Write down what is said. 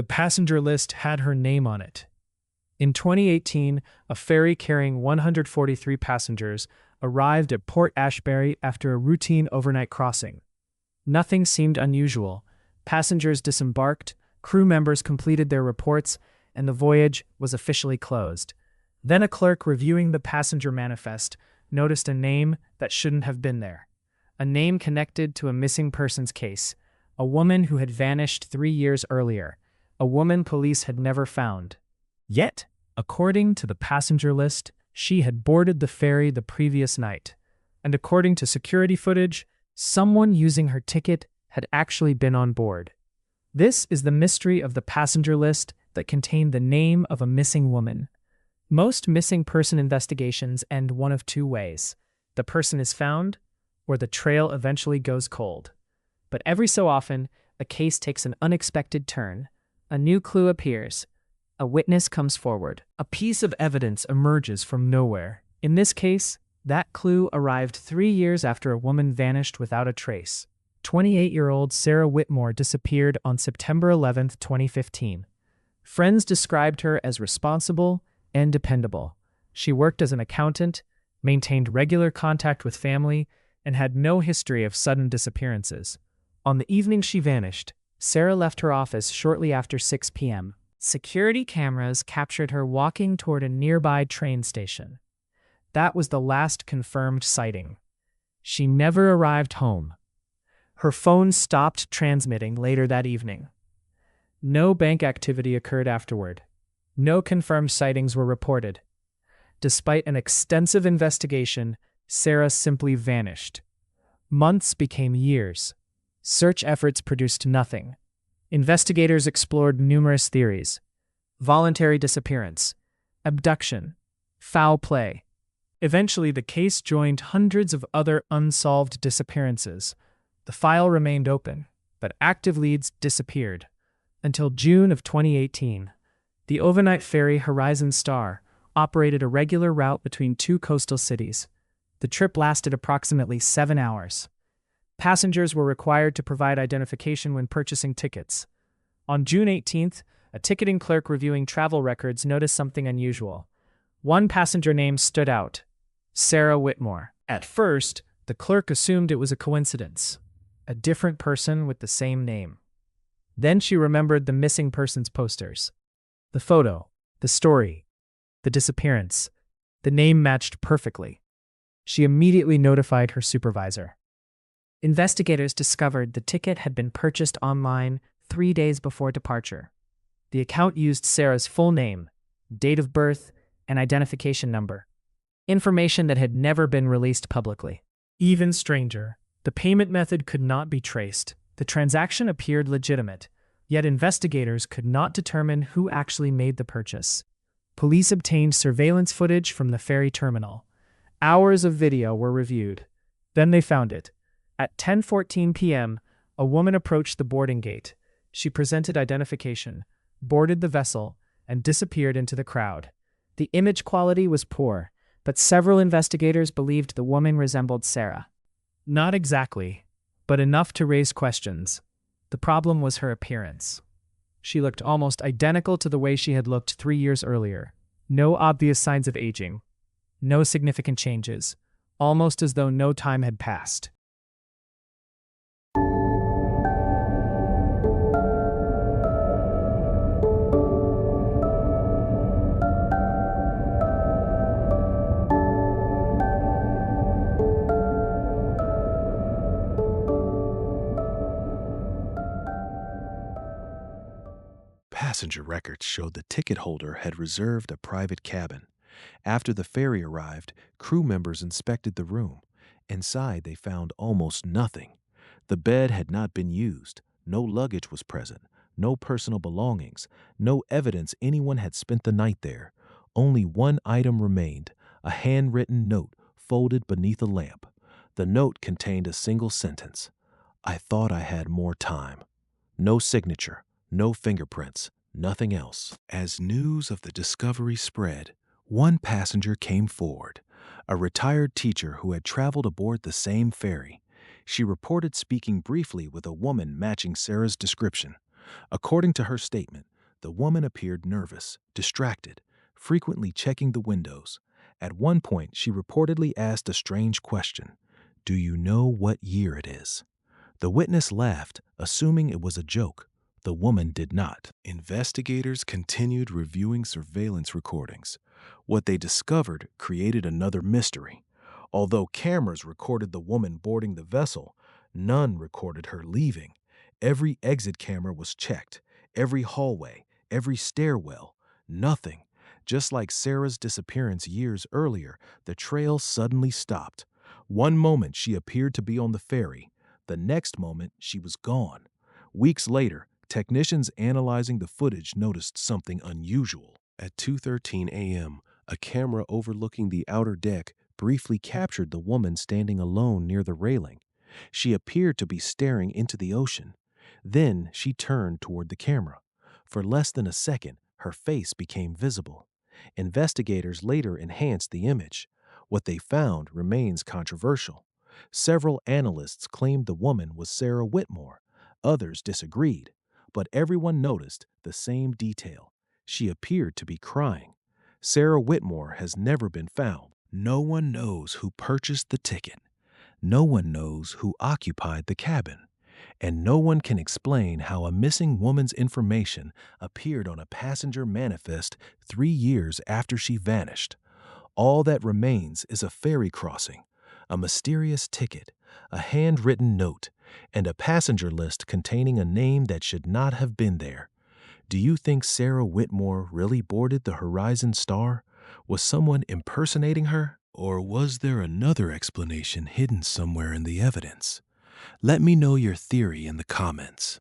The passenger list had her name on it. In 2018, a ferry carrying 143 passengers arrived at Port Ashbury after a routine overnight crossing. Nothing seemed unusual. Passengers disembarked, crew members completed their reports, and the voyage was officially closed. Then a clerk reviewing the passenger manifest noticed a name that shouldn't have been there. A name connected to a missing persons case, a woman who had vanished 3 years earlier, a woman police had never found. Yet, according to the passenger list, she had boarded the ferry the previous night. And according to security footage, someone using her ticket had actually been on board. This is the mystery of the passenger list that contained the name of a missing woman. Most missing person investigations end one of two ways. The person is found, or the trail eventually goes cold. But every so often, a case takes an unexpected turn. A new clue appears. A witness comes forward. A piece of evidence emerges from nowhere. In this case, that clue arrived 3 years after a woman vanished without a trace. 28-year-old Sarah Whitmore disappeared on September 11, 2015. Friends described her as responsible and dependable. She worked as an accountant, maintained regular contact with family, and had no history of sudden disappearances. On the evening she vanished, Sarah left her office shortly after 6 p.m. Security cameras captured her walking toward a nearby train station. That was the last confirmed sighting. She never arrived home. Her phone stopped transmitting later that evening. No bank activity occurred afterward. No confirmed sightings were reported. Despite an extensive investigation, Sarah simply vanished. Months became years. Search efforts produced nothing. Investigators explored numerous theories: voluntary disappearance, abduction, foul play. Eventually, the case joined hundreds of other unsolved disappearances. The file remained open, but active leads disappeared. Until June of 2018, the overnight ferry Horizon Star operated a regular route between two coastal cities. The trip lasted approximately 7 hours. Passengers were required to provide identification when purchasing tickets. On June 18th, a ticketing clerk reviewing travel records noticed something unusual. One passenger name stood out: Sarah Whitmore. At first, the clerk assumed it was a coincidence, a different person with the same name. Then she remembered the missing persons posters. The photo, the story, the disappearance. The name matched perfectly. She immediately notified her supervisor. Investigators discovered the ticket had been purchased online 3 days before departure. The account used Sarah's full name, date of birth, and identification number, information that had never been released publicly. Even stranger, the payment method could not be traced. The transaction appeared legitimate, yet investigators could not determine who actually made the purchase. Police obtained surveillance footage from the ferry terminal. Hours of video were reviewed. Then they found it. At 10:14 p.m., a woman approached the boarding gate. She presented identification, boarded the vessel, and disappeared into the crowd. The image quality was poor, but several investigators believed the woman resembled Sarah. Not exactly, but enough to raise questions. The problem was her appearance. She looked almost identical to the way she had looked 3 years earlier. No obvious signs of aging. No significant changes. Almost as though no time had passed. Passenger records showed the ticket holder had reserved a private cabin. After the ferry arrived, crew members inspected the room. Inside, they found almost nothing. The bed had not been used. No luggage was present. No personal belongings. No evidence anyone had spent the night there. Only one item remained: a handwritten note folded beneath a lamp. The note contained a single sentence: "I thought I had more time." No signature, no fingerprints, nothing else. As news of the discovery spread, one passenger came forward, a retired teacher who had traveled aboard the same ferry. She reported speaking briefly with a woman matching Sarah's description. According to her statement, The woman appeared nervous, distracted, frequently checking the windows. At one point, she reportedly asked a strange question: "Do you know what year it is?" The witness laughed, assuming it was a joke. The woman did not. Investigators continued reviewing surveillance recordings. What they discovered created another mystery. Although cameras recorded the woman boarding the vessel, none recorded her leaving. Every exit camera was checked, every hallway, every stairwell. Nothing. Just like Sarah's disappearance years earlier, the trail suddenly stopped. One moment she appeared to be on the ferry. The next moment she was gone. Weeks later, technicians analyzing the footage noticed something unusual. At 2:13 a.m., a camera overlooking the outer deck briefly captured the woman standing alone near the railing. She appeared to be staring into the ocean. Then she turned toward the camera. For less than a second, her face became visible. Investigators later enhanced the image. What they found remains controversial. Several analysts claimed the woman was Sarah Whitmore. Others disagreed. But everyone noticed the same detail. She appeared to be crying. Sarah Whitmore has never been found. No one knows who purchased the ticket. No one knows who occupied the cabin. And no one can explain how a missing woman's information appeared on a passenger manifest 3 years after she vanished. All that remains is a ferry crossing, a mysterious ticket, a handwritten note, and a passenger list containing a name that should not have been there. Do you think Sarah Whitmore really boarded the Horizon Star? Was someone impersonating her? Or was there another explanation hidden somewhere in the evidence? Let me know your theory in the comments.